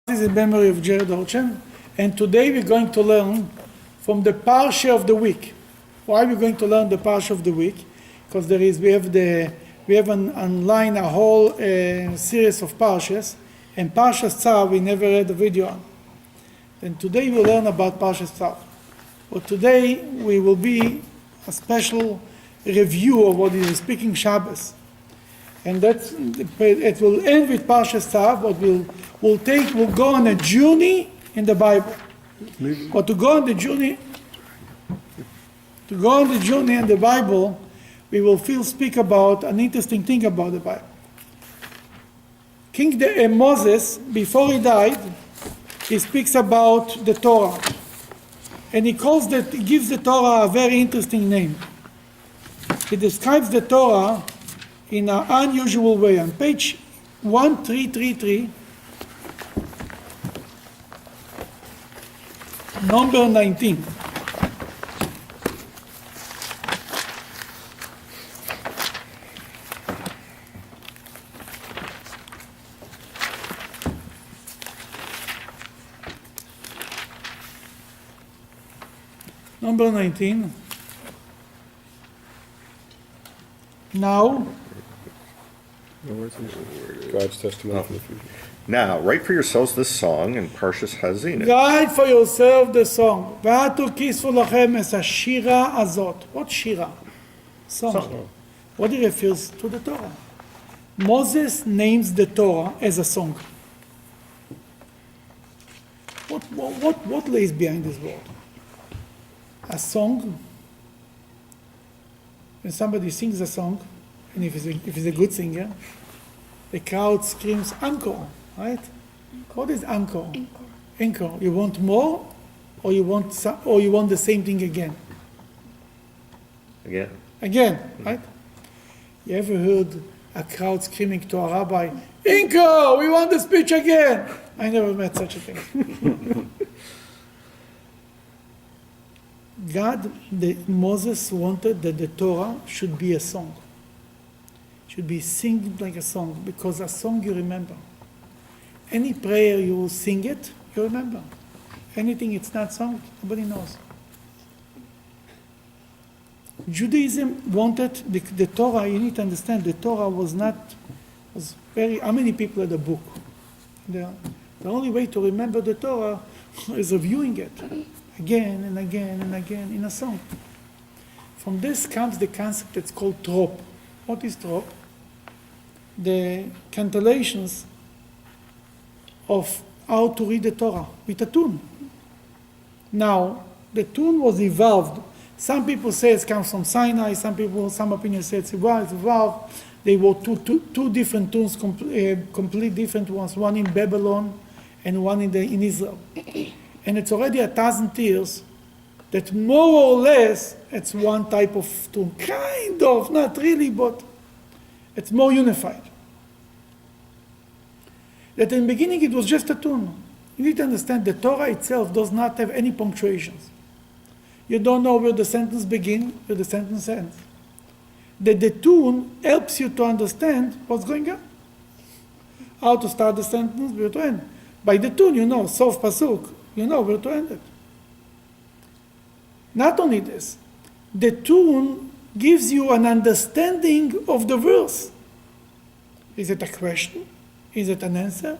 This is in memory of Jared Orchen, and today we're going to learn from the Parsha of the week. Why are we going to learn the Parsha of the week? Because we have online a whole series of Parshas, and Parshat Tzav we never had a video on. And today we'll learn about Parshat Tzav. But today we will be a special review of what is speaking Shabbos. And it will end with Parshat Tzav, but we'll go on a journey in the Bible. But to go on the journey in the Bible, we will speak about an interesting thing about the Bible. King Moses, before he died, he speaks about the Torah, and he gives the Torah a very interesting name. He describes the Torah in an unusual way. On page 1333, number 19. Number 19. Now, God's testimony for the future. Now, write for yourselves this song in Parshas Hazinah. write for yourself the song. V'atu kisvu lachem es hashira azot. What shira? Song. What it refers to the Torah. Moses names the Torah as a song. What lays behind this word? A song. When somebody sings a song, and if he's a good singer, the crowd screams encore, right? What is encore? Encore. You want more, or you want the same thing again? Again, right? You ever heard a crowd screaming to a rabbi, "Encore! We want the speech again"? I never met such a thing. Moses wanted that the Torah should be a song. Should be singing like a song, because a song you remember. Any prayer you sing it, you remember. Anything it's not sung, nobody knows. Judaism wanted the Torah. You need to understand the Torah was very. How many people had the book? The only way to remember the Torah is reviewing it again and again and again in a song. From this comes the concept that's called Troupe. What is Troupe? The cantillations of how to read the Torah with a tune. Now, the tune was evolved. Some people say it comes from Sinai. Some opinions say it's evolved. They were two different tunes, complete different ones. One in Babylon and one in Israel. And it's already 1,000 years that more or less it's one type of tune. Kind of, not really, but it's more unified. That in the beginning it was just a tune. You need to understand the Torah itself does not have any punctuations. You don't know where the sentence begins, where the sentence ends. The tune helps you to understand what's going on. How to start the sentence, where to end. By the tune, you know, Sof Pasuk, you know where to end it. Not only this, the tune gives you an understanding of the verse. Is it a question? Is it an answer?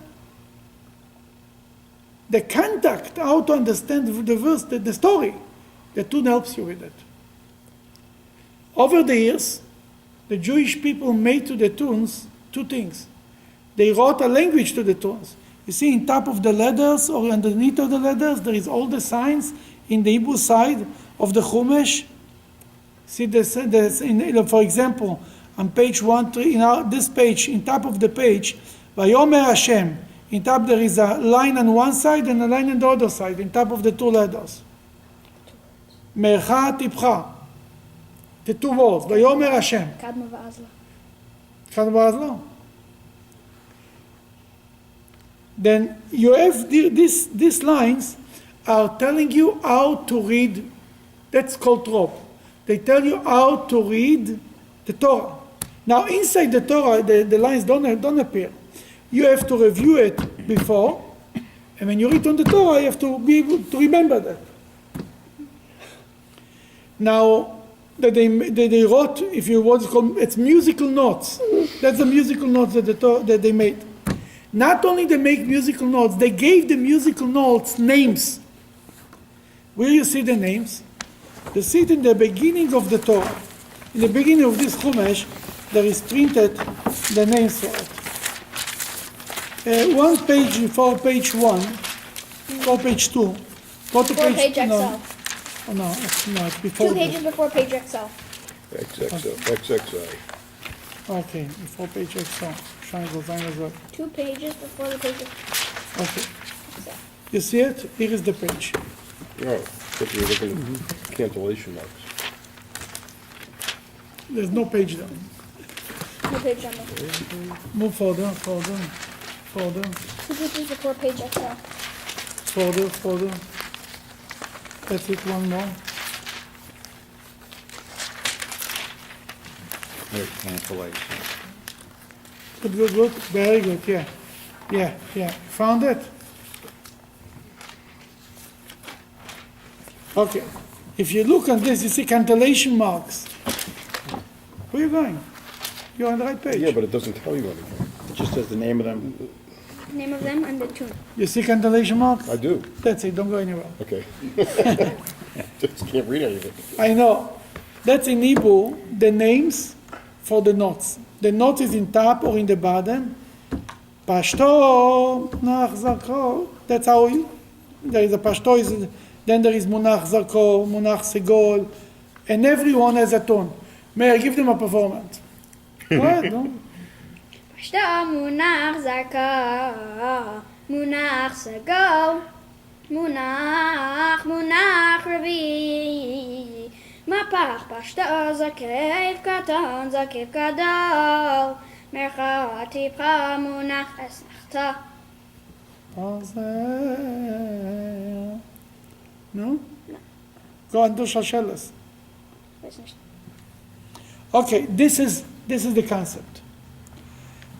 The contact, how to understand the verse, the story, the tune helps you with it. Over the years, the Jewish people made to the tunes two things. They wrote a language to the tunes. You see, in top of the letters or underneath of the letters, there is all the signs in the Hebrew side of the Chumash. See, for example, on page 1, this page, in top of the page, Vayomer Hashem. In top there is a line on one side and a line on the other side, in top of the two letters. Mercha Tipcha. The two words, Vayomer Hashem. Kadma va'azla. Kadma va'azla. Then you have these lines are telling you how to read. That's called Troupe. They tell you how to read the Torah. Now inside the Torah, the lines don't appear. You have to review it before, And when you read on the Torah, you have to be able to remember that. Now, that they wrote, if you want to call it's musical notes. That's the musical notes that they made. Not only they make musical notes, they gave the musical notes names. Where you see the names? You see it in the beginning of the Torah. In the beginning of this Chumash, there is printed the names for it. One page before page 1, before page 2. Go to Before page no. XL. Oh, no, it's before. 2 pages before page XL. XXI. Okay, before page XL. Trying to find as well. 2 pages before the page Okay. XL. You see it? Here is the page. Oh, but you're looking at cancellation marks. There's no page there. No page number. Move further. 2 pages before page XL. Further. That's it, one more. Cancellation. Good. Very good, yeah. Found it? Okay. If you look at this, you see cancellation marks. Where are you going? You're on the right page. Yeah, but it doesn't tell you anything. It just says the name of them. Name of them and the tune. You see cancellation marks? I do. That's it, don't go anywhere. Okay. Just can't read anything. I know. That's in Hebrew, the names for the notes. The note is in top or in the bottom. Pashto, Munach, Zarko. That's how there is a Pashto, then there is Munach, Zarko, Munach, Segol, and everyone has a tone. May I give them a performance? What? No? Pashta munach zarka, munach sago, munach rabi. Mapach pashta zakev katan zakev gadol, merchati pra munach esnachta. No? Go and do Shalshelet. Okay, this is the concept.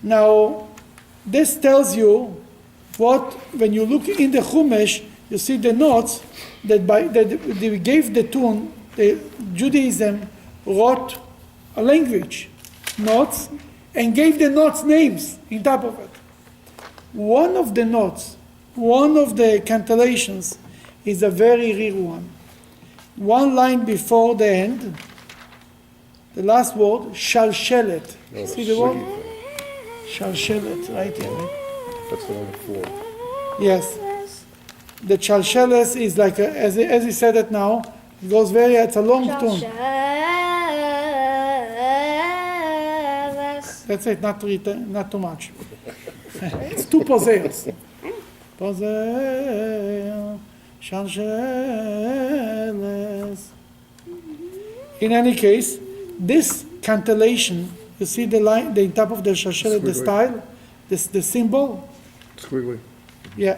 Now, this tells you what, when you look in the Chumash, you see the notes that they gave the tune, Judaism wrote a language, notes, and gave the notes names in top of it. One of the notes, one of the cantellations is a very rare one. One line before the end, the last word, Shalshelet. See the word? Shalshelet, right here. Right? That's the number 4. Yes. The Shalshelet is like, as he said it now, it goes it's a long tune. Shalsheles. That's it, not too much. It's too possessed. Possess, Shalsheles. In any case, this cantillation, you see the line, the top of the Shalshelet, the style, the symbol? Squiggly. Yeah.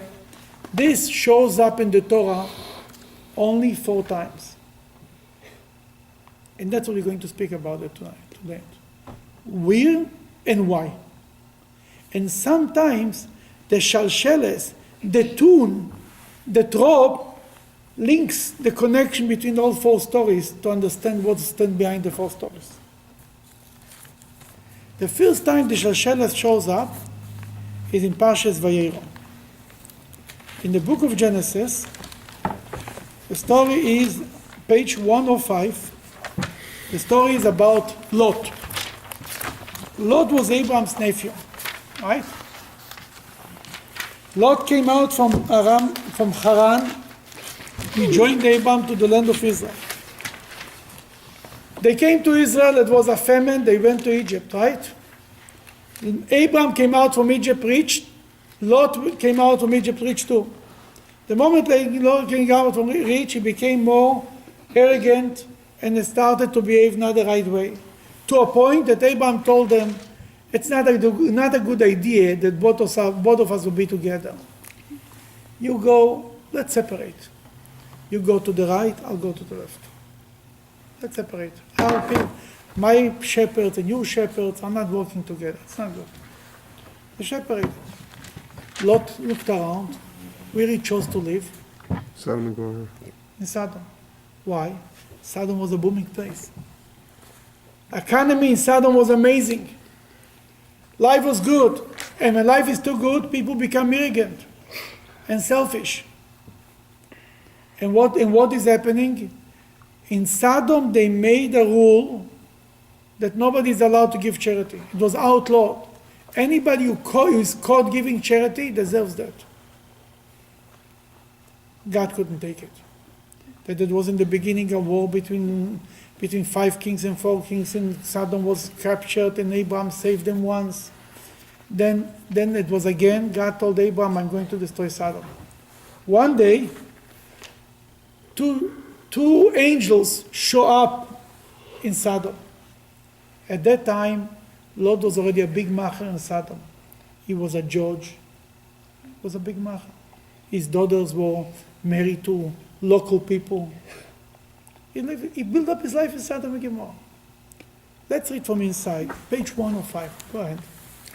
This shows up in the Torah only 4 times. And that's what we're going to speak about it tonight. Where and why. And sometimes the Shalsheles, the tune, the Troupe, links the connection between all 4 stories to understand what stands behind the 4 stories. The first time the Shalsheles shows up is in Parshat Vayera. In the book of Genesis, the story is page 105. The story is about Lot. Lot was Abraham's nephew, right? Lot came out from Haran. He joined Abraham to the land of Israel. They came to Israel, it was a famine, they went to Egypt, right? Abraham came out from Egypt rich, Lot came out from Egypt rich too. The moment Lot came out from rich, he became more arrogant and he started to behave not the right way. To a point that Abraham told them, it's not a good idea that both of us will be together. You go, let's separate. You go to the right, I'll go to the left. Let's separate. My shepherds and your shepherds are not working together. It's not good. They separated. Lot looked around. where he chose to live? Sodom and Gomorrah. In Sodom. Why? Sodom was a booming place. Economy in Sodom was amazing. Life was good. And when life is too good, people become arrogant and selfish. And what is happening? In Sodom, they made a rule that nobody is allowed to give charity. It was outlawed. Anybody who is caught giving charity deserves that. God couldn't take it. That it was in the beginning a war between 5 kings and 4 kings, and Sodom was captured, and Abraham saved them once. Then it was again, God told Abraham, I'm going to destroy Sodom. One day, two angels show up in Sodom. At that time, Lot was already a big macher in Sodom. He was a judge. He was a big macher. His daughters were married to local people. He built up his life in Sodom and Gomorrah. Let's read from inside, page 105. Go ahead.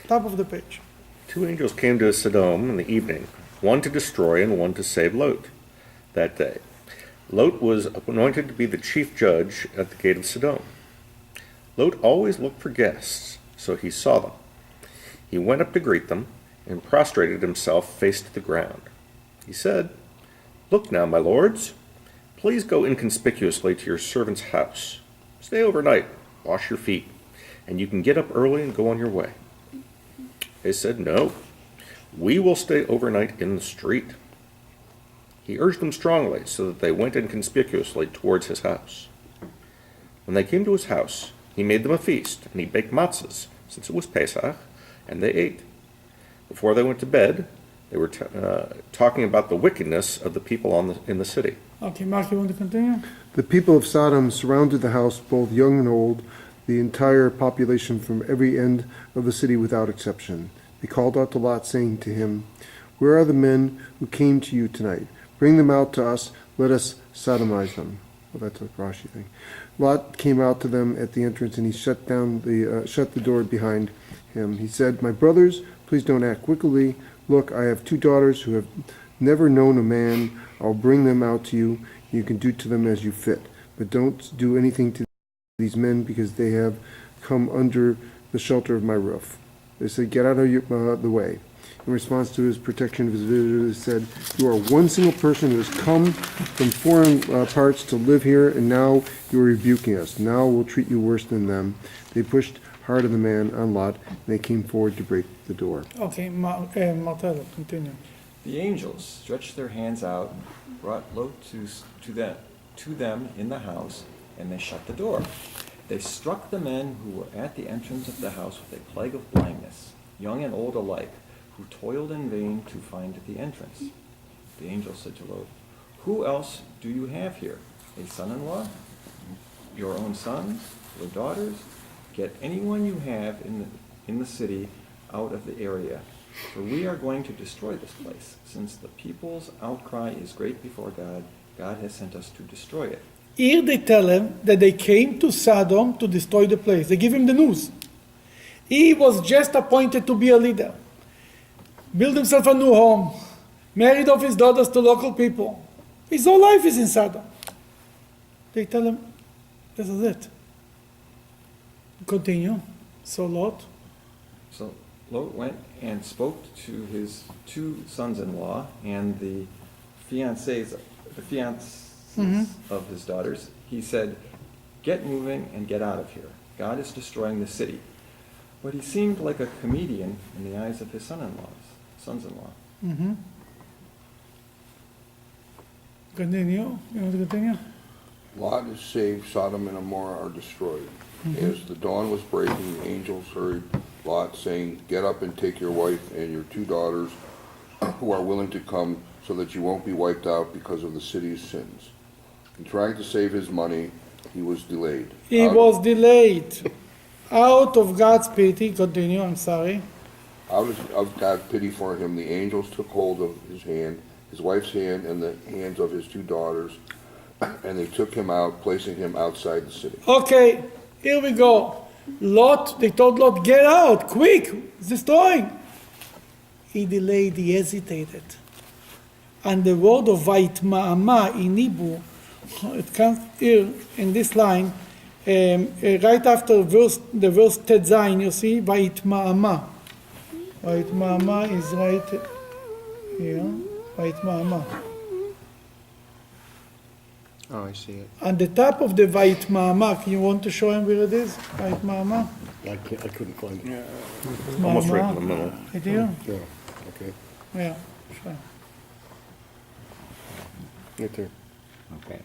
Top of the page. 2 angels came to Sodom in the evening, one to destroy and one to save Lot that day. Lot was anointed to be the chief judge at the gate of Sodom. Lot always looked for guests, so he saw them. He went up to greet them and prostrated himself face to the ground. He said, Look now, my lords, please go inconspicuously to your servant's house. Stay overnight, wash your feet, and you can get up early and go on your way. They said, No, we will stay overnight in the street. He urged them strongly, so that they went inconspicuously towards his house. When they came to his house, he made them a feast, and he baked matzahs, since it was Pesach, and they ate. Before they went to bed, they were talking about the wickedness of the people in the city. Okay, Mark, you want to continue? The people of Sodom surrounded the house, both young and old, the entire population from every end of the city without exception. They called out to Lot, saying to him, Where are the men who came to you tonight? Bring them out to us, let us sodomize them. Well, that's a Rashi thing. Lot came out to them at the entrance, and he shut the door behind him. He said, My brothers, please don't act wickedly. Look, I have 2 daughters who have never known a man. I'll bring them out to you. You can do to them as you fit. But don't do anything to these men, because they have come under the shelter of my roof. They said, Get out of the way. In response to his protection of his visitors, he said, You are one single person who has come from foreign parts to live here, and now you are rebuking us. Now we'll treat you worse than them. They pushed hard on the man, on Lot, and they came forward to break the door. Okay, Martello, continue. The angels stretched their hands out, brought Lot to them in the house, and they shut the door. They struck the men who were at the entrance of the house with a plague of blindness, young and old alike, who toiled in vain to find the entrance. The angel said to Lot, Who else do you have here? A son-in-law? Your own sons? Your daughters? Get anyone you have in the city out of the area, for we are going to destroy this place. Since the people's outcry is great before God, God has sent us to destroy it. Here they tell him that they came to Sodom to destroy the place. They give him the news. He was just appointed to be a leader. Build himself a new home. Married off his daughters to local people. His whole life is in Sodom. They tell him, this is it. Continue. So Lot. So Lot went and spoke to his 2 sons-in-law and the fiancés of his daughters. He said, Get moving and get out of here. God is destroying the city. But he seemed like a comedian in the eyes of his sons-in-law. Mm-hmm. Continue. You want to continue? Lot is saved, Sodom and Gomorrah are destroyed. As the dawn was breaking, the angels hurried Lot, saying, Get up and take your wife and your 2 daughters who are willing to come, so that you won't be wiped out because of the city's sins. In trying to save his money, he was delayed. He was delayed. Out of God's pity, continue, I'm sorry. Out of God's pity for him, the angels took hold of his hand, his wife's hand, and the hands of his 2 daughters, and they took him out, placing him outside the city. Okay, here we go. Lot, they told Lot, get out, quick, it's destroying. He delayed, he hesitated. And the word of Vayitma'ama in Hebrew, it comes here in this line, right after the verse Tet Zayin, you see, Vayitma'ama. Vayitma'ama is right here, Vayitma'ama. Oh, I see it. On the top of the Vayitma'ama, you want to show him where it is? Vayitma'ama? I couldn't find it. Almost right in the middle. Right here? Yeah, okay, Yeah, sure. right there. Okay.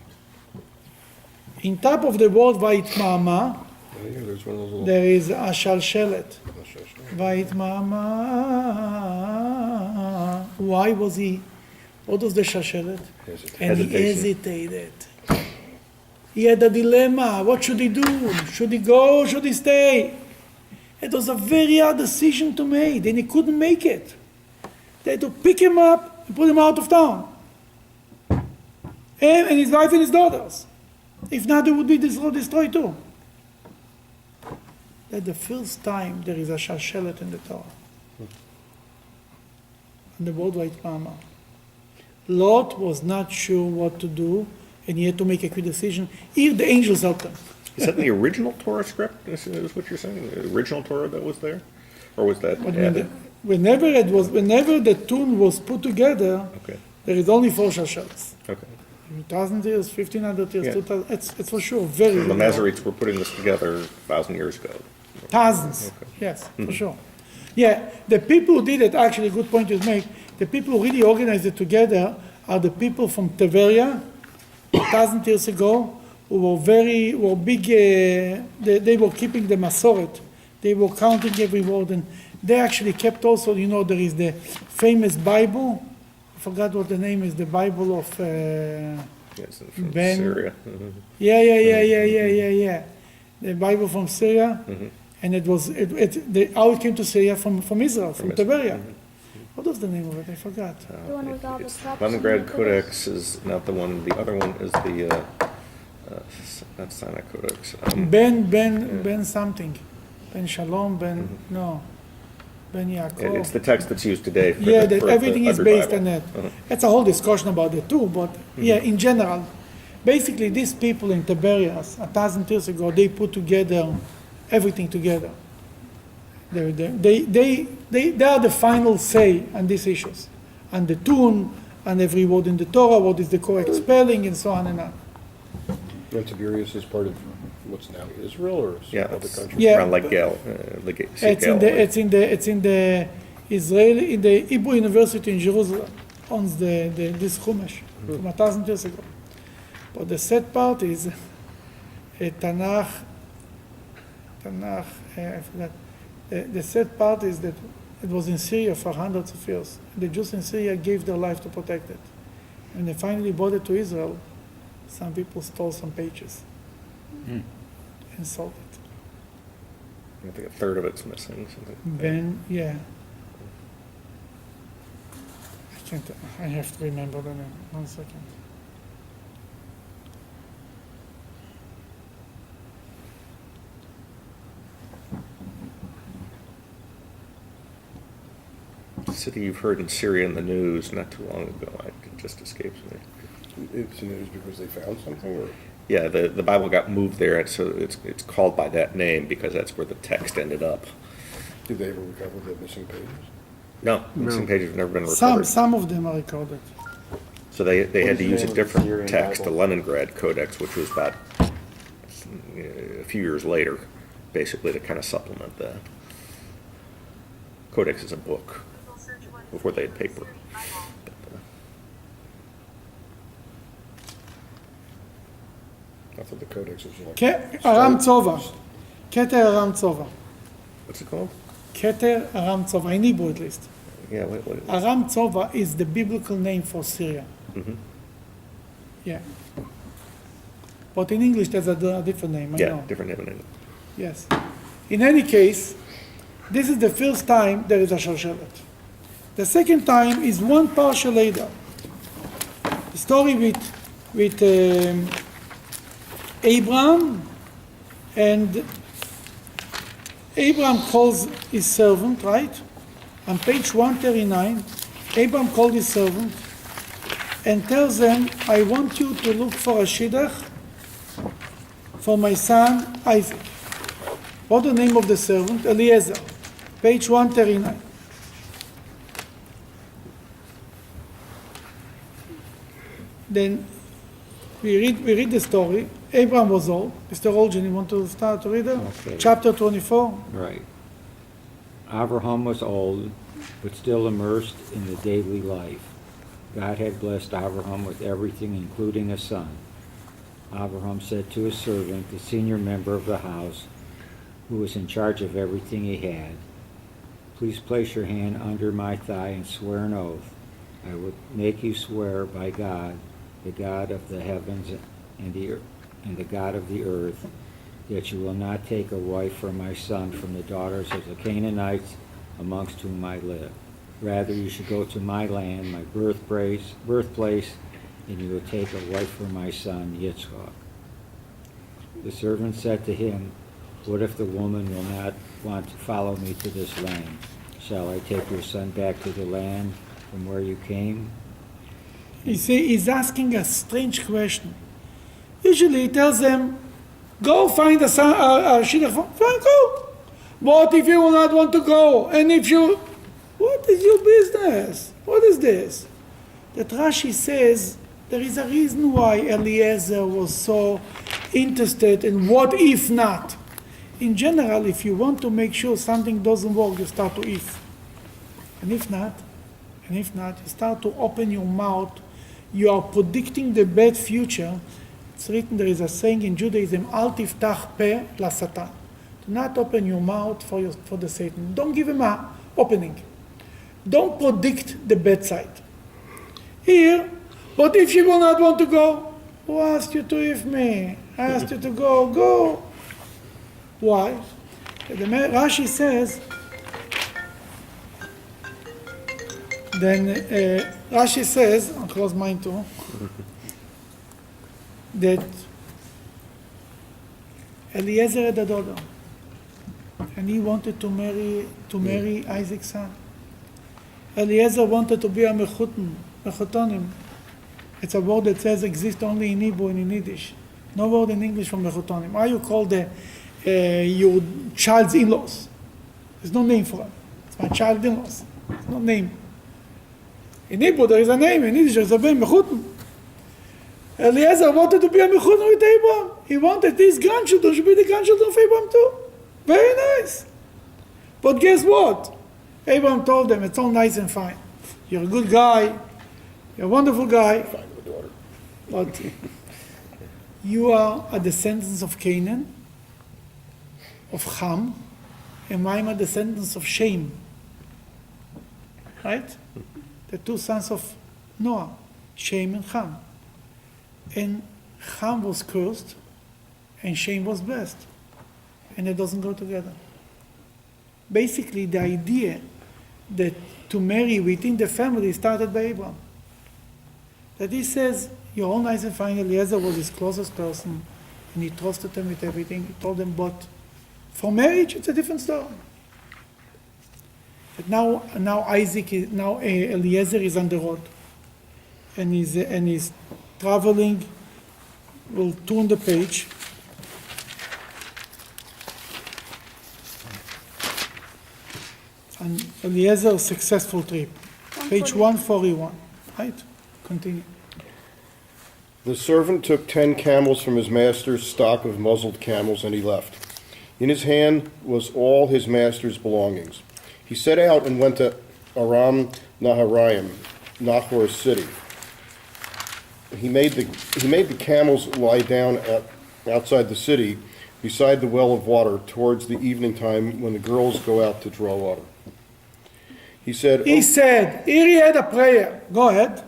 In top of the word Vayitma'ama, Yeah, there's one of those little. there is a Shalshelet. Shalshelet. Vayitma'ama. Why was he? What was the Shalshelet? And he hesitated. He had a dilemma. What should he do? Should he go or should he stay? It was a very hard decision to make, and he couldn't make it. They had to pick him up and put him out of town. Him and his wife and his daughters. If not, they would be destroyed too. That's the first time there is a Shalshelet in the Torah. And the word Vayitma'ama. Lot was not sure what to do, and he had to make a quick decision. Here, the angels helped him. Is that the original Torah script? Is what you're saying? The original Torah that was there? Or was that But added? whenever the tune was put together, Okay, there is only 4 Shalshelets. okay. 1,000 years, 1,500 years, Yeah. 2,000. It's for sure very, The very Masoretes were putting this together 1,000 years ago. thousands. Yes, for sure. Yeah, the people who did it, actually, good point you make. The people who really organized it together are the people from Tiberia, 1,000 years ago, who were big. They were keeping the Masoret. They were counting every word, and they actually kept also. There is the famous Bible. I forgot what the name is. The Bible of. Yes, from Ben- Syria. Mhm. Yeah. The Bible from Syria, and it was how it came to Syria from Israel, from Israel. Tiberia. What was the name of it? I forgot. The one with all the It's props. Leningrad Codex is not the one. The other one is the not Sinai Codex. Ben something, Ben Shalom, no, Ben It's Yaakov. the text that's used today. For Yeah, the, that for everything the is other based Bible. on that. Uh-huh. That's a whole discussion about it too, but yeah, in general, basically these people in Tiberias 1,000 years ago, they put together everything together. They are the final say on these issues, on the tune, on every word in the Torah, what is the correct spelling, and so on and on. And Tiberias is part of what's now Israel or is Yeah, other it's country? Yeah. around like Gal, like It's in the Israeli, in the Hebrew University in Jerusalem, owns this Chumash from 1,000 years ago. But the sad part is Tanakh, I forgot. The sad part is that it was in Syria for hundreds of years. The Jews in Syria gave their life to protect it. When they finally brought it to Israel, some people stole some pages and sold it. I think a third of it's missing. Something. Yeah. I have to remember the name. 1 second. The city you've heard in Syria in the news not too long ago. It just escapes me. It's news because they found something or? Yeah, the Bible got moved there, and so it's called by that name because that's where the text ended up. Did they ever recover the missing pages? No, missing pages have never been recovered. Some of them are recorded. So they had to the use a name of the different Syrian text, the Bible? Leningrad Codex, which was about a few years later, basically to kind of supplement the Codex as a book before they had paper. I thought the codex was like. Aram Tzova. Keter Aram Tzova. What's it called? Keter Aram Tzova, in Hebrew at least. Yeah, what is it? Aram Tzova is the biblical name for Syria. Mhm. Yeah. But in English, there's a different name, I Yeah, know. different name. Yes. In any case, this is the first time there is a Shalshelet. The second time is one Parsha later. The story with Abraham, and Abraham calls his servant, right? On page 139, Abraham called his servant and tells them, I want you to look for a shidduch for my son Isaac. What's the name of the servant? Eliezer. Page 139. Then we read the story. Abraham was old. Mr. Olgen, you want to start to read it? Okay. Chapter 24. Right. Abraham was old, but still immersed in the daily life. God had blessed Abraham with everything, including a son. Abraham said to his servant, the senior member of the house, who was in charge of everything he had, please place your hand under my thigh and swear an oath. I would make you swear by God, the God of the heavens and the God of the earth, that you will not take a wife for my son from the daughters of the Canaanites amongst whom I live. Rather, you should go to my land, my birthplace, and you will take a wife for my son Yitzchak. The servant said to him, what if the woman will not want to follow me to this land? Shall I take your son back to the land from where you came? You see, he's asking a strange question. Usually he tells them, go find a shidduch. Fine, go. What if you will not want to go? And if you... What is your business? What is this? That Rashi says there is a reason why Eliezer was so interested in what if not. In general, if you want to make sure something doesn't work, you start to if. And if not, you start to open your mouth. You are predicting the bad future. It's written, there is a saying in Judaism, Al tiftach peh la Satan. Do not open your mouth for the Satan. Don't give him an opening. Don't predict the bad side. Here, what if she will not want to go? Who asked you to if me? I asked you to go. Go. Why? Rashi says, I'll close mine too, that Eliezer had a daughter, and he wanted to marry Isaac's son. Eliezer wanted to be a mechutonim. It's a word that says exists only in Hebrew and in Yiddish. No word in English for mechutonim. How you call your child's in-laws? There's no name for them. It's my child's in-laws. There's no name. In Hebrew there is a name. In Yiddish there is a name, mechuton. Eliezer wanted to be a mechuton with Abraham. He wanted his grandchildren should be the grandchildren of Abraham too. Very nice. But guess what? Abraham told them, it's all nice and fine. You're a good guy. You're a wonderful guy. But you are a descendant of Canaan, of Ham, and I am a descendant of Shem. Right? The two sons of Noah, Shem and Ham. And Ham was cursed, and Shem was blessed. And it doesn't go together. Basically, the idea that to marry within the family started by Abraham. That he says, you're all nice and fine. Eliezer was his closest person, and he trusted him with everything. He told them, but for marriage, it's a different story. But now Eliezer is on the road, and he's traveling. We'll turn the page. And Eliezer's successful trip, page 141. Right? Continue. The servant took 10 camels from his master's stock of muzzled camels, and he left. In his hand was all his master's belongings. He set out and went to Aram Naharaim, Nahor's city. He made the camels lie down outside the city, beside the well of water, towards the evening time when the girls go out to draw water. He said, here he had a prayer. Go ahead.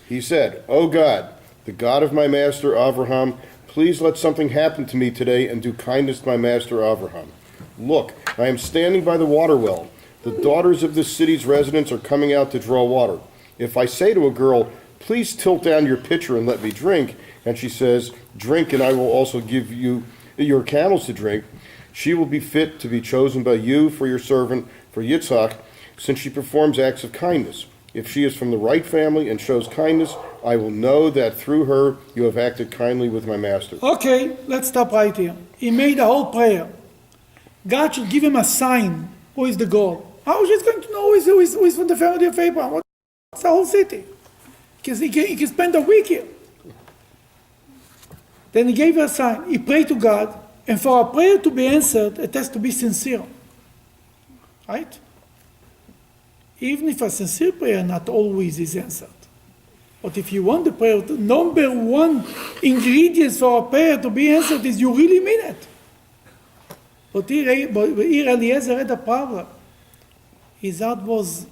He said, O God, the God of my master Abraham, please let something happen to me today and do kindness to my master Abraham. Look, I am standing by the water well. The daughters of this city's residents are coming out to draw water. If I say to a girl, please tilt down your pitcher and let me drink, and she says, drink and I will also give you your camels to drink, she will be fit to be chosen by you for your servant, for Yitzhak, since she performs acts of kindness. If she is from the right family and shows kindness, I will know that through her you have acted kindly with my master. Okay, let's stop right here. He made a whole prayer. God should give him a sign. Who is the goal? How is he going to know who is from the family of Abraham? What's the whole city? Because he can spend a week here. Then he gave her a sign. He prayed to God. And for a prayer to be answered, it has to be sincere. Right? Even if a sincere prayer not always is answered. But if you want the prayer, the number one ingredient for a prayer to be answered is you really mean it. But here Eliezer had a problem. His heart was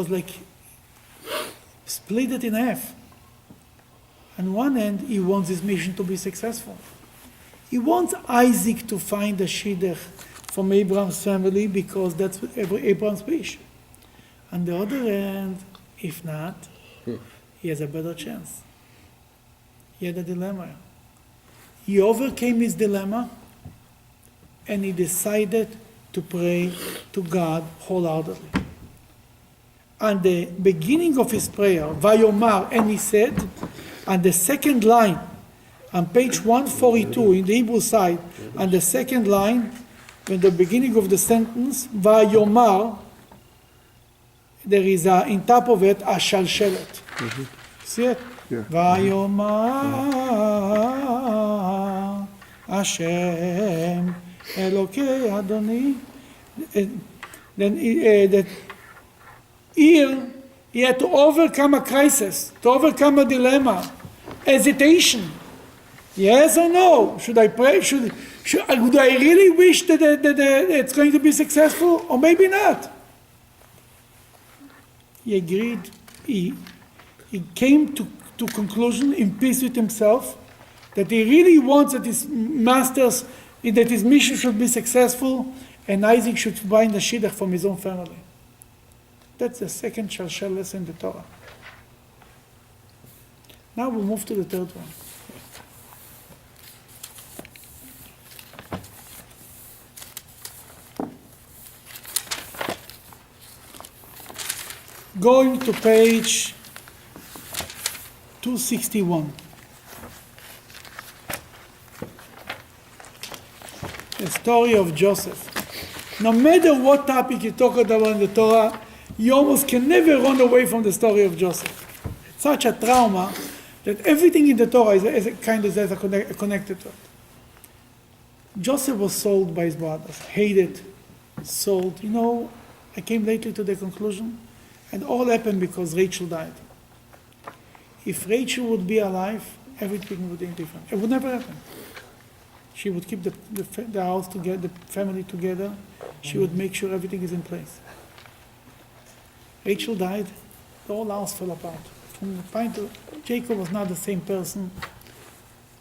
like split it in half. On one end, he wants his mission to be successful. He wants Isaac to find a shidduch from Abraham's family because that's what Abraham's wish. On the other hand, if not, he has a better chance. He had a dilemma. He overcame his dilemma and he decided to pray to God wholeheartedly. On the beginning of his prayer, Vayomar, and he said, on the second line, on page 142 in the Hebrew side, on the second line, in the beginning of the sentence, Vayomar, there is in top of it a Shalshelet. See it? Yeah. Vayomar Hashem Elokei Adoni. Then that here he had to overcome a crisis, to overcome a dilemma, hesitation. Yes or no? Should I pray? Would I really wish that it's going to be successful, or maybe not? He agreed. He came to conclusion in peace with himself that he really wants that his mission should be successful, and Isaac should find a shidduch from his own family. That's the second Shalshelet in the Torah. Now we move to the third one. Going to page 261. The story of Joseph. No matter what topic you talk about in the Torah, you almost can never run away from the story of Joseph. It's such a trauma that everything in the Torah is connected to it. Joseph was sold by his brothers, hated, sold. I came lately to the conclusion, and all happened because Rachel died. If Rachel would be alive, everything would be different. It would never happen. She would keep the house together, the family together. She would make sure everything is in place. Rachel died, the whole house fell apart. From the point of Jacob was not the same person.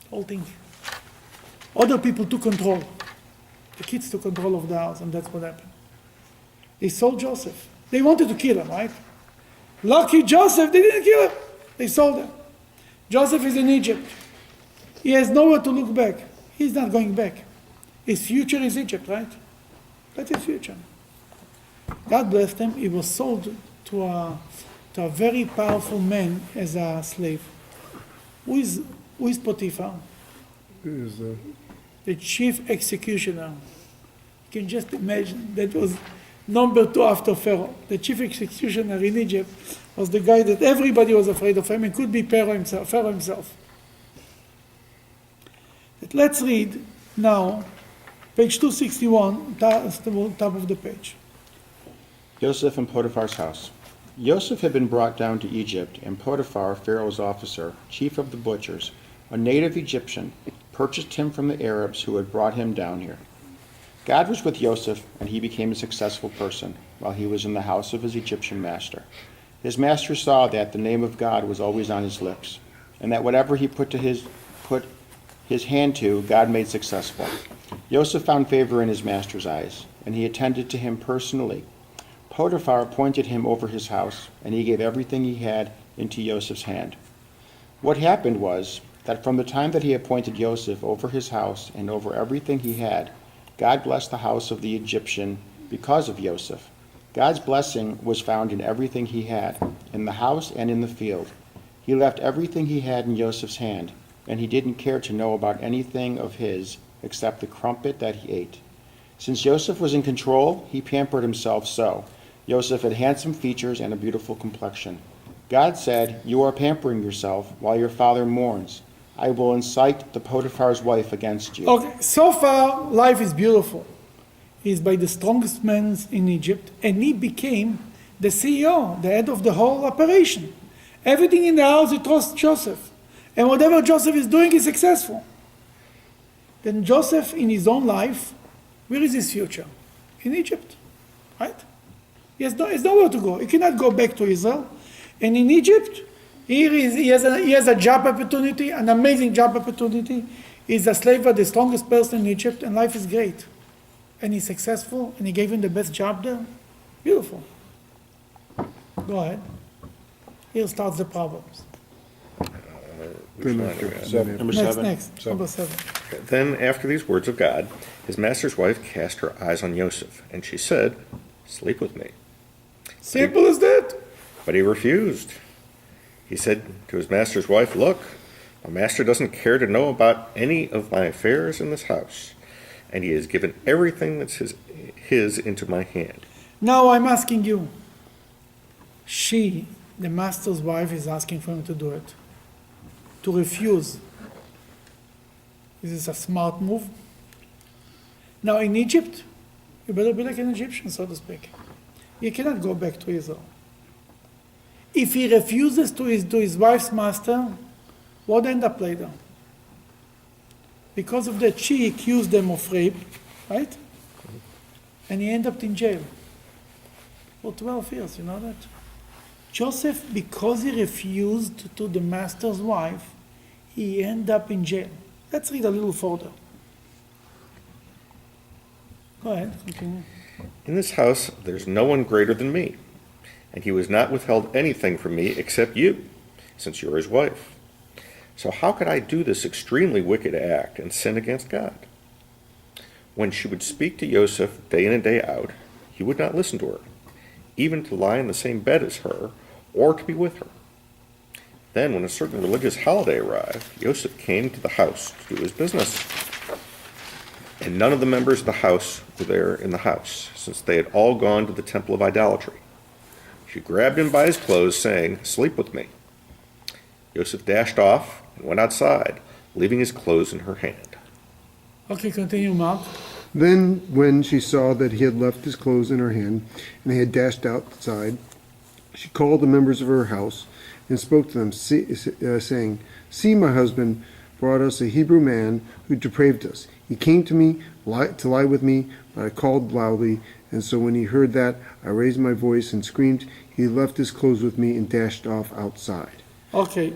The whole thing. Other people took control. The kids took control of the house, and that's what happened. They sold Joseph. They wanted to kill him, right? Lucky Joseph, they didn't kill him. They sold him. Joseph is in Egypt. He has nowhere to look back. He's not going back. His future is Egypt, right? That's his future. God blessed him. He was sold to a very powerful man as a slave. Who is Potiphar? The chief executioner. You can just imagine that was number 2 after Pharaoh. The chief executioner in Egypt was the guy that everybody was afraid of him, and could be Pharaoh himself. But let's read now, page 261, top of the page. Joseph in Potiphar's house. Joseph had been brought down to Egypt, and Potiphar, Pharaoh's officer, chief of the butchers, a native Egyptian, purchased him from the Arabs who had brought him down here. God was with Joseph, and he became a successful person while he was in the house of his Egyptian master. His master saw that the name of God was always on his lips, and that whatever he put his hand to, God made successful. Joseph found favor in his master's eyes, and he attended to him personally. Potiphar appointed him over his house, and he gave everything he had into Joseph's hand. What happened was that from the time that he appointed Joseph over his house and over everything he had, God blessed the house of the Egyptian because of Joseph. God's blessing was found in everything he had, in the house and in the field. He left everything he had in Joseph's hand, and he didn't care to know about anything of his except the crumpet that he ate. Since Joseph was in control, he pampered himself so. Joseph had handsome features and a beautiful complexion. God said, "You are pampering yourself while your father mourns. I will incite the Potiphar's wife against you." Okay, so far life is beautiful. He's by the strongest men in Egypt, and he became the CEO, the head of the whole operation. Everything in the house, he trusts Joseph. And whatever Joseph is doing is successful. Then Joseph, in his own life, where is his future? In Egypt, right? He has nowhere to go. He cannot go back to Israel. And in Egypt, he has a job opportunity, an amazing job opportunity. He's a slave, the strongest person in Egypt, and life is great. And he's successful, and he gave him the best job there. Beautiful. Go ahead. Here starts the problems. Which line are we on? Seven. Number seven. Next. Number 7. Then, after these words of God, his master's wife cast her eyes on Joseph, and she said, "Sleep with me." Simple as that. But he refused. He said to his master's wife, "Look, my master doesn't care to know about any of my affairs in this house, and he has given everything that's his into my hand." Now I'm asking you. She, the master's wife, is asking for him to do it. To refuse. Is this a smart move? Now in Egypt, you better be like an Egyptian, so to speak. You cannot go back to Israel. If he refuses to his wife's master, what end up later? Because of that, she accused them of rape, right? And he ended up in jail for 12 years, you know that? Joseph, because he refused to the master's wife, he ended up in jail. Let's read a little further. Go ahead, continue. "In this house there's no one greater than me, and he has not withheld anything from me except you, since you're his wife. So how could I do this extremely wicked act and sin against God?" When she would speak to Joseph day in and day out, he would not listen to her, even to lie in the same bed as her, or to be with her. Then, when a certain religious holiday arrived, Joseph came to the house to do his business. And none of the members of the house were there in the house, since they had all gone to the temple of idolatry. She grabbed him by his clothes, saying, "Sleep with me." Joseph dashed off and went outside, leaving his clothes in her hand. Okay, continue, Mark. Then, when she saw that he had left his clothes in her hand, and they had dashed outside, she called the members of her house and spoke to them, saying, "See, my husband brought us a Hebrew man who depraved us. He came to me to lie with me, but I called loudly, and so when he heard that, I raised my voice and screamed. He left his clothes with me and dashed off outside." Okay.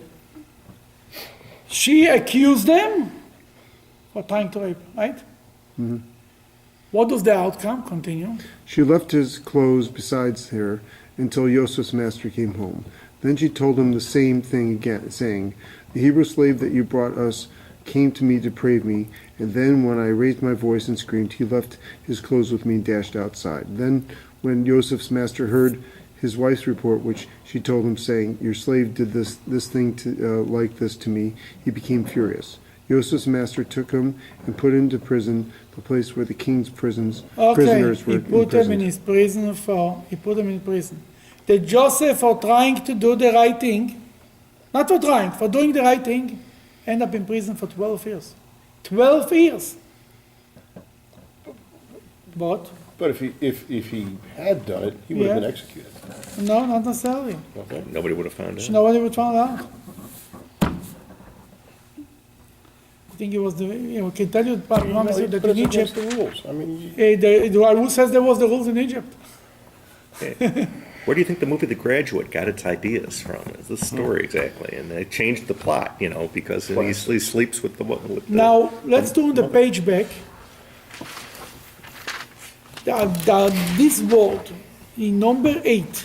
She accused them for trying to rape, right? Mm-hmm. What was the outcome? Continue. She left his clothes beside her until Joseph's master came home. Then she told him the same thing again, saying, "The Hebrew slave that you brought us came to me to deprave me, and then when I raised my voice and screamed, he left his clothes with me and dashed outside." Then when Joseph's master heard his wife's report, which she told him, saying, "Your slave did this thing like this to me," he became furious. Joseph's master took him and put him into prison, the place where the king's prisoners were he put him in his prison he put him in prison. That Joseph, for trying to do the right thing, not for trying, for doing the right thing, end up in prison for 12 years. 12 years. But, But if he had done it, he would have Yeah. been executed. no, not necessarily. Okay. Nobody would have found out. Nobody would find out. I think it was I can tell you, But that it's in against Egypt, the rules. I mean, who says there was the rules in Egypt? Where do you think the movie The Graduate got its ideas from? It's this story exactly, and they changed the plot, because he sleeps with the. Now, let's turn the page back. This word in number 8,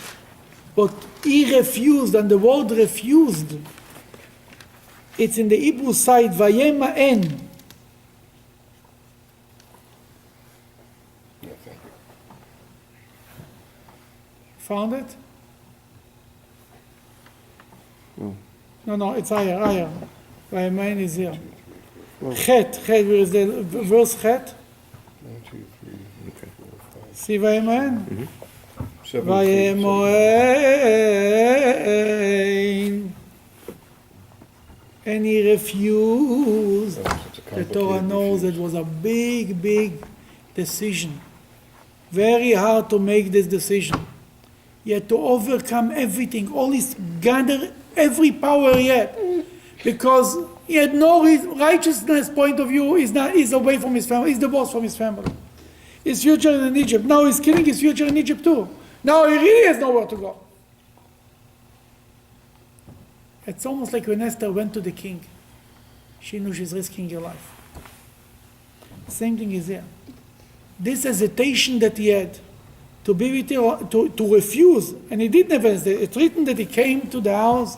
but he refused, and the word refused, it's in the Hebrew side, vayema'en. Found it? No, it's higher. Vayemen is here. Chet, where is the verse Chet? 1, 2, 3, 4, 5, See Vayemen? 7, Vayemoen. And he refused. The Torah knows it was a big decision. Very hard to make this decision. He had to overcome everything, all his gather every power he had. Because he had no righteousness point of view, he's away from his family, he's divorced from his family. His future is in Egypt. Now he's killing his future in Egypt too. Now he really has nowhere to go. It's almost like when Esther went to the king. She knew she's risking her life. Same thing is here. This hesitation that he had to be with her, to refuse, and he did never hesitate. It's written that he came to the house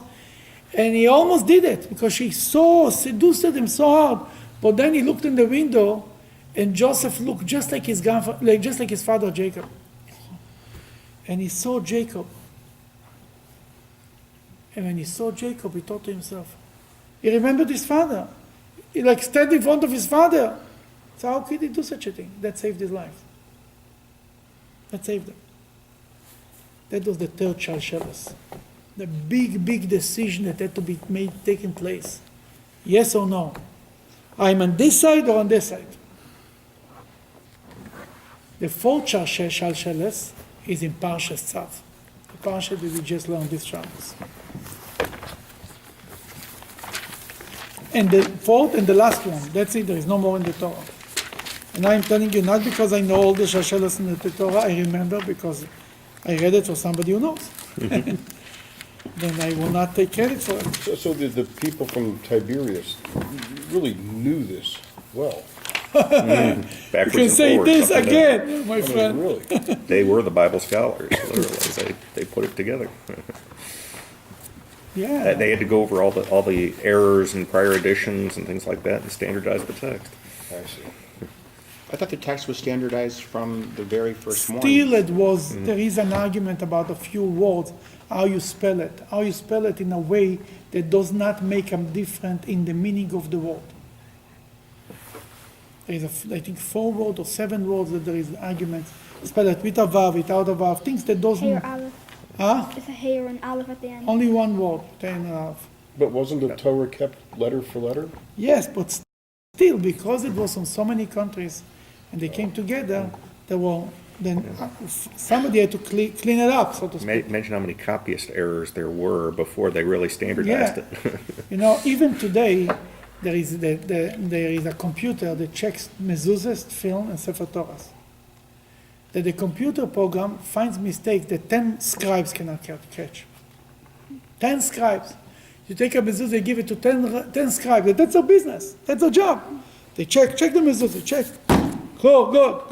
and he almost did it because she seduced him so hard. But then he looked in the window and Joseph looked just like his father Jacob. And he saw Jacob. And when he saw Jacob, he thought to himself, he remembered his father. He stood in front of his father. So how could he do such a thing? That saved his life. That saved him. That was the third Shalshelet. The big decision that had to be taken place. Yes or no? I'm on this side or on this side? The fourth Shalshelet is in Parshat Tzav. The Parshat that we just learned this Shabbos. And the fourth and the last one, that's it, there is no more in the Torah. And I'm telling you not because I know all the Shalshelet in the Torah, I remember because I read it for somebody who knows. Then I will not take credit for it. So the people from Tiberias really knew this well. You Backwards can and say forwards, this up and again, my I mean, friend. really. down. They were the Bible scholars, literally. They put it together. Yeah. They had to go over all the errors and prior editions and things like that and standardize the text. I see. I thought the text was standardized from the very first one. Still it was, there is an argument about a few words, how you spell it in a way that does not make them different in the meaning of the word. There is, I think, 4 words or 7 words that there is argument. Spell it with a vav, without a vav, things that Hey doesn't, or Aleph. huh? It's a hey or an Aleph at the end. Only one word, 10.5. But wasn't the Torah kept letter for letter? Yes, but still, because it was from so many countries, and they came together, somebody had to clean it up, so to speak. Mention how many copyist errors there were before they really standardized Yeah. it. Even today, there is a computer that checks mezuzahs, film, and sefer Torahs. That the computer program finds mistakes that 10 scribes cannot catch. 10 scribes. You take a mezuzah, you give it to 10 scribes. That's their business. That's their job. They check the mezuzah, check. Good.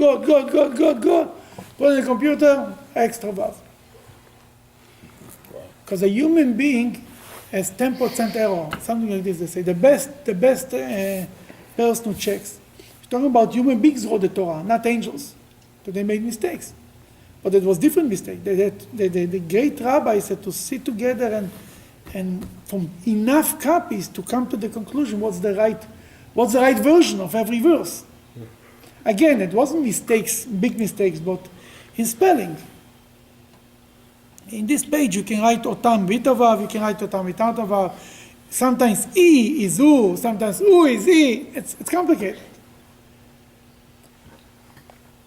Put in the computer, extra vav. Because a human being has 10% error, something like this. They say the best person who checks. We're talking about human beings wrote the Torah, not angels. So they made mistakes, but it was different mistake. The great rabbis had to sit together and from enough copies to come to the conclusion what's the right version of every verse. Again, it wasn't big mistakes, but in spelling. In this page, you can write otam with a vav, you can write otam without a vav. Sometimes E is U, sometimes U is E. It's complicated.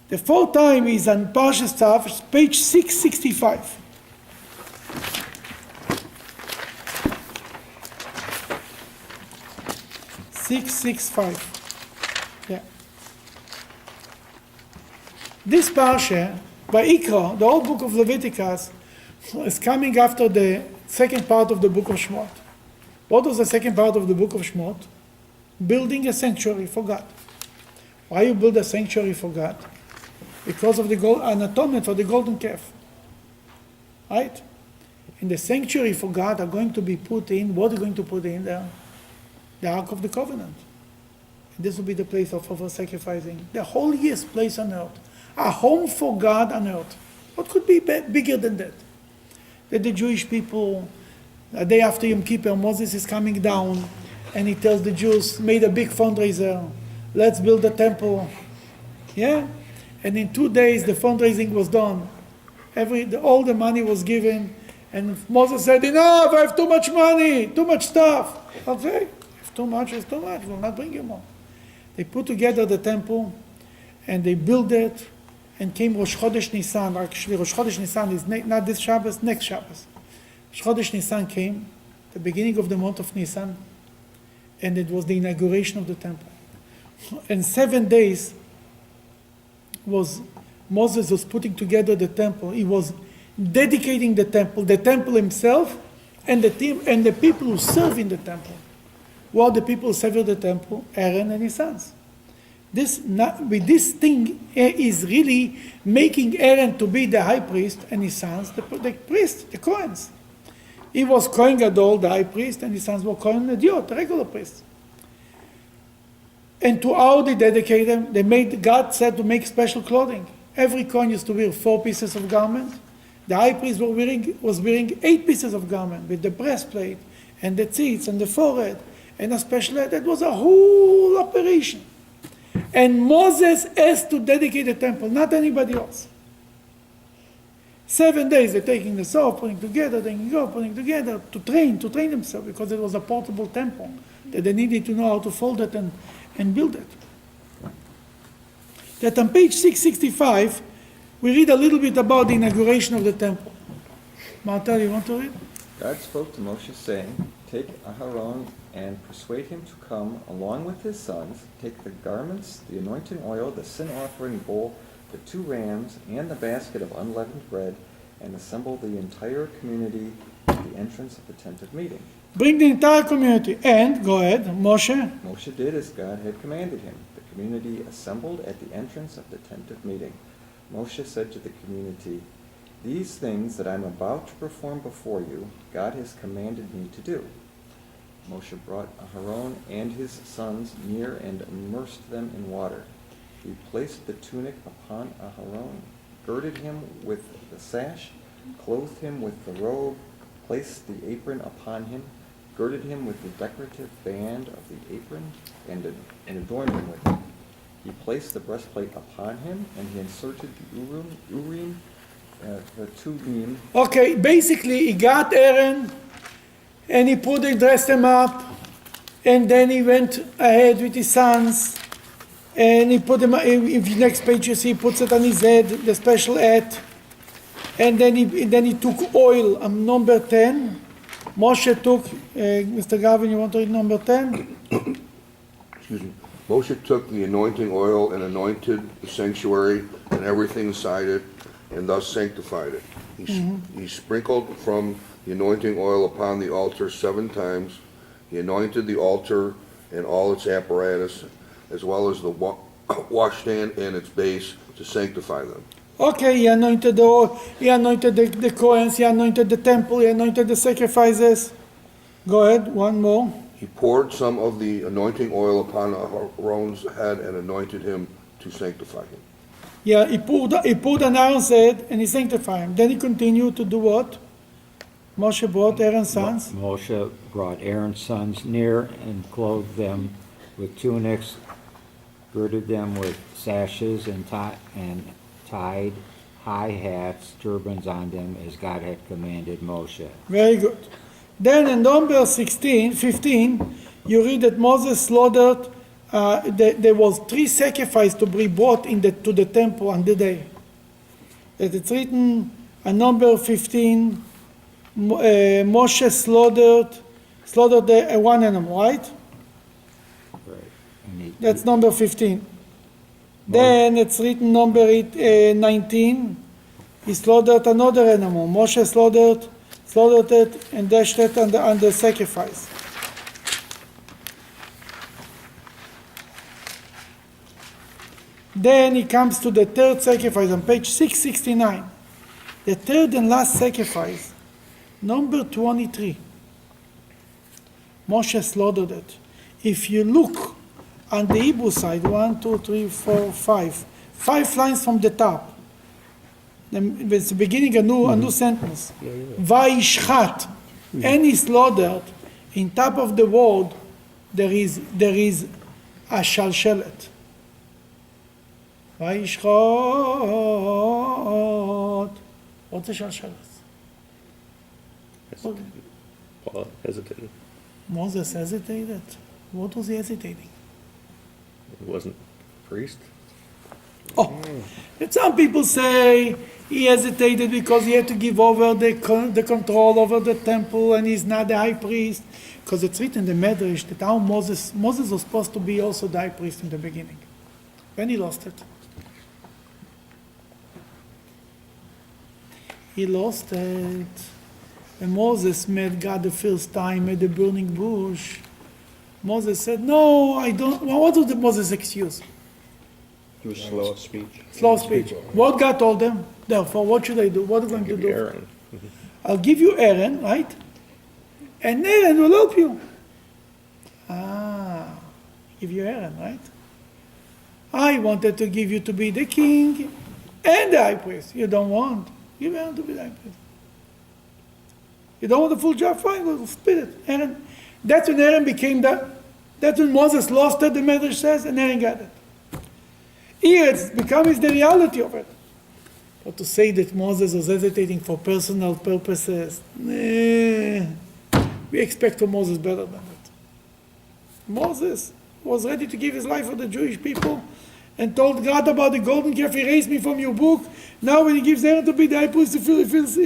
The fourth time is on Parshat Tzav, page 665. Yeah. This parsha, Vayikra, the whole book of Leviticus, is coming after the second part of the book of Shemot. What was the second part of the book of Shemot? Building a sanctuary for God. Why you build a sanctuary for God? Because of an atonement for the golden calf. Right? In the sanctuary for God are going to be put in, what are going to put in there? The Ark of the Covenant. And this will be the place of sacrificing. The holiest place on earth. A home for God on earth. What could be bigger than that? That the Jewish people, a day after Yom Kippur, Moses is coming down, and he tells the Jews, made a big fundraiser, let's build a temple. Yeah? And in 2 days, the fundraising was done. All the money was given, and Moses said, enough, I have too much money, too much stuff. Okay, if too much is too much, we'll not bring you more. They put together the temple, and they built it, and came Rosh Chodesh Nisan. Actually, Rosh Chodesh Nisan is not this Shabbos, next Shabbos. Rosh Chodesh Nisan came, the beginning of the month of Nisan, and it was the inauguration of the temple. And 7 days Moses was putting together the temple. He was dedicating the temple himself, and the team and the people who serve in the temple. Who are the people who serve in the temple? Aaron and his sons. This thing is really making Aaron to be the high priest, and his sons the priests, the Kohens. He was Kohen Gadol, the high priest, and his sons were Kohen Nediot, the regular priests. And to how they dedicate them, God said to make special clothing. Every Kohen used to wear 4 pieces of garment. The high priest was wearing 8 pieces of garment with the breastplate and the tzitz and the forehead and a special head. That was a whole operation. And Moses has to dedicate the temple, not anybody else. 7 days they're taking the saw, putting together, putting together to train themselves, because it was a portable temple that they needed to know how to fold it and build it. That on page 665, we read a little bit about the inauguration of the temple. Marta, you want to read? God spoke to Moshe, saying, take Aharon and persuade him to come along with his sons, take the garments, the anointing oil, the sin offering bowl, the 2 rams, and the basket of unleavened bread, and assemble the entire community at the entrance of the tent of meeting. Bring the entire community. And, go ahead, Moshe. Moshe did as God had commanded him. The community assembled at the entrance of the tent of meeting. Moshe said to the community, these things that I'm about to perform before you, God has commanded me to do. Moshe brought Aharon and his sons near and immersed them in water. He placed the tunic upon Aharon, girded him with the sash, clothed him with the robe, placed the apron upon him, girded him with the decorative band of the apron, and adorned him with it. He placed the breastplate upon him, and he inserted the Urim, the Tumim. Okay, basically he got Aaron, and he dressed him up, and then he went ahead with his sons, and he put him, if the next page you see, he puts it on his head, the special hat, and then he took oil on number 10. Moshe took, Mr. Gavin, you want to read number 10? Excuse me. Moshe took the anointing oil and anointed the sanctuary and everything inside it, and thus sanctified it. He sprinkled from the anointing oil upon the altar 7 times. He anointed the altar and all its apparatus, as well as the washstand and its base, to sanctify them. Okay, he anointed the Kohens, he anointed the temple, he anointed the sacrifices. Go ahead, one more. He poured some of the anointing oil upon Aaron's head and anointed him to sanctify him. Yeah, he poured on Aaron's head and he sanctified him. Then he continued to do what? Moshe brought Aaron's sons. Moshe brought Aaron's sons near and clothed them with tunics, girded them with sashes, and tied high hats, turbans on them, as God had commanded Moshe. Very good. Then in number 15, you read that Moses slaughtered, there was 3 sacrifices to be brought to the temple on the day. It's written in number 15, Moshe slaughtered one animal, right? Right. That's number 15. Then it's written number 19, he slaughtered another animal. Moshe slaughtered it and dashed it on the sacrifice. Then he comes to the 3rd sacrifice on page 669. The 3rd and last sacrifice, number 23. Moshe slaughtered it. If you look on the Hebrew side, 1, 2, 3, 4, 5 lines from the top, It's beginning a new sentence. Vayishchat, and he slaughtered. In top of the word, there is a Shalshelet. Vayishchat. What's a Shalshelet? Paul hesitated. Moses hesitated. What was he hesitating? He wasn't a priest. Oh, and some people say he hesitated because he had to give over the control over the temple and he's not the high priest. Because it's written in the Medrash that how Moses was supposed to be also the high priest in the beginning. When he lost it. He lost it. When Moses met God the first time at the burning bush, Moses said, no, I don't. Well, what was Moses' excuse? He was slow of speech. Slow speech. What God told them? Therefore, what should I do? What are you going to Give do? you Aaron. I'll give you Aaron, right? And Aaron will help you. Give you Aaron, right? I wanted to give you to be the king and the high priest. You don't want. Give Aaron to be the high priest. You don't want the full job? Fine, we'll split it. Aaron. That's when Aaron became that's when Moses lost it, the Medrash says, and Aaron got it. Here it's becomes the reality of it. But to say that Moses was hesitating for personal purposes, we expect from Moses better than that. Moses was ready to give his life for the Jewish people and told God about the golden calf, erase me from your book. Now when he gives Aaron to be the high priest, he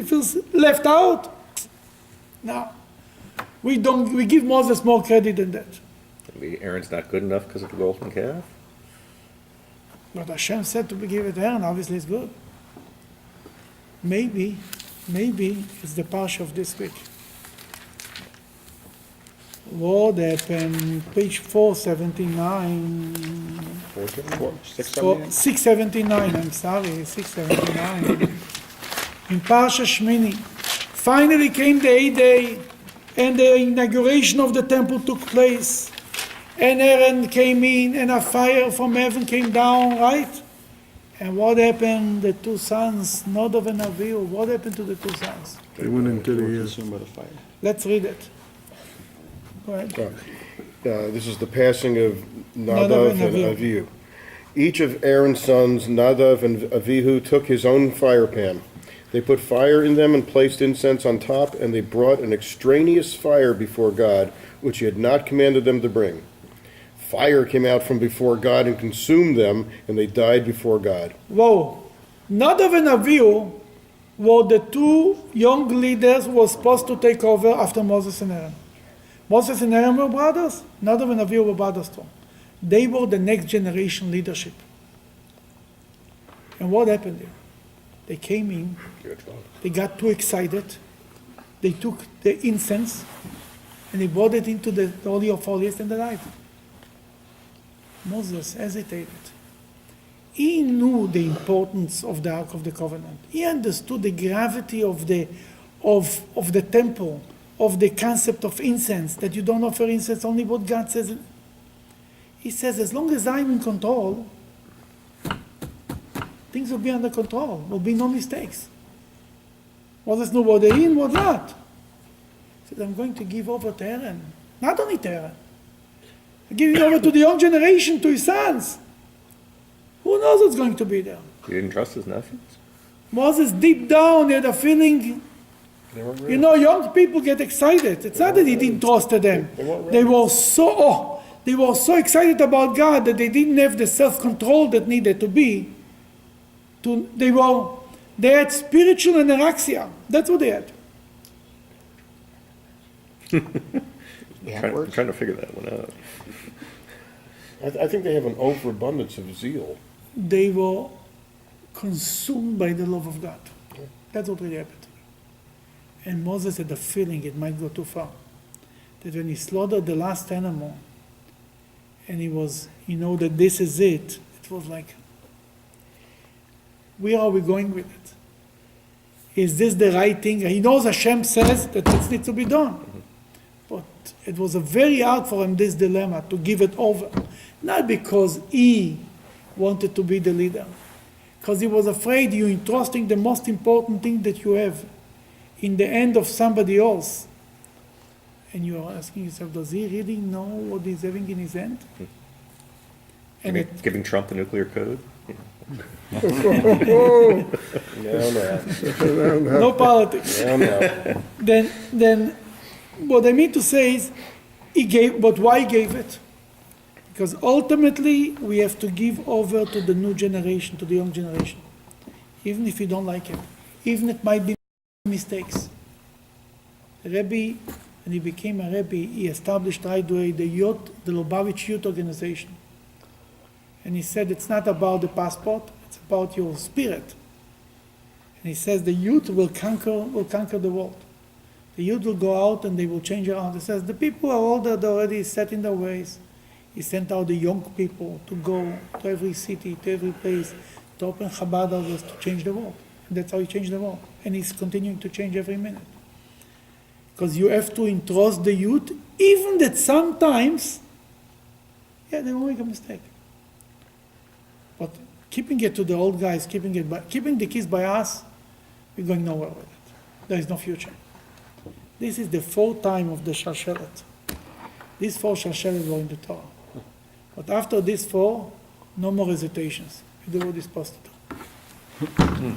feels left out. No. We give Moses more credit than that. Maybe Aaron's not good enough because of the golden calf. But Hashem said to give it to Aaron, obviously it's good. Maybe it's the Parsha of this week. What happened? Page 479. 679, I'm sorry, 679. In Parsha Shmini, finally came the 8th day, and the inauguration of the temple took place. And Aaron came in, and a fire from heaven came down, right? And what happened? The two sons, Nadav and Avihu, what happened to the two sons? They went into They were the, consumed by the fire. Let's read it. Go ahead. This is the passing of Nadav Nadav and and Avihu. Avihu. Each of Aaron's sons, Nadav and Avihu, took his own fire pan. They put fire in them and placed incense on top, and they brought an extraneous fire before God, which he had not commanded them to bring. Fire came out from before God and consumed them, and they died before God. Whoa. Nadav and Avihu were the two young leaders who were supposed to take over after Moses and Aaron. Moses and Aaron were brothers. Nadav and Avihu were brothers too. They were the next generation leadership. And what happened there? They came in, they got too excited, they took the incense, and they brought it into the Holy of Holies and they died. Moses hesitated. He knew the importance of the Ark of the Covenant. He understood the gravity of the temple, of the concept of incense, that you don't offer incense, only what God says. He says, as long as I'm in control, things will be under control. There will be no mistakes. Moses knew what they're in, what not. He said, I'm going to give over to Aaron. Not only to Aaron. I'm giving over to the young generation, to his sons. Who knows what's going to be there? He didn't trust his nephews. Moses, deep down, had a feeling. You know, young people get excited. It's not that he didn't trust them. They were so excited about God that they didn't have the self-control that needed to be. They had spiritual anorexia. That's what they had. I'm trying to figure that one out. I think they have an overabundance of zeal. They were consumed by the love of God. That's what really happened. And Moses had a feeling it might go too far. That when he slaughtered the last animal, and that this is it, it was like, where are we going with it? Is this the right thing? He knows Hashem says that this needs to be done. But it was very hard for him, this dilemma, to give it over. Not because he wanted to be the leader, Because he was afraid you entrusting the most important thing that you have in the hand of somebody else. And you are asking yourself, does he really know what he's having in his hand? And Giving Trump the nuclear code? No, no politics. no. Then what I mean to say is, he gave, but why he gave it? Because ultimately, we have to give over to the new generation, to the young generation. Even if you don't like it. Even it might be mistakes. The Rebbe, when he became a Rebbe, he established right away the Lubavitch Youth Organization. And he said it's not about the passport, it's about your spirit. And he says the youth will conquer the world. The youth will go out and they will change around. He says the people who are older, they're already set in their ways. He sent out the young people to go to every city, to every place, to open Chabad houses to change the world. And that's how he changed the world. And he's continuing to change every minute. Because you have to entrust the youth, even that sometimes, they will make a mistake. But keeping it to the old guys, keeping the kids by us, we're going nowhere with it. There is no future. This is the fourth time of the Shalshelet. These 4 Shalshelet were in the Torah. But after these 4, no more hesitations. You do what you're supposed to do.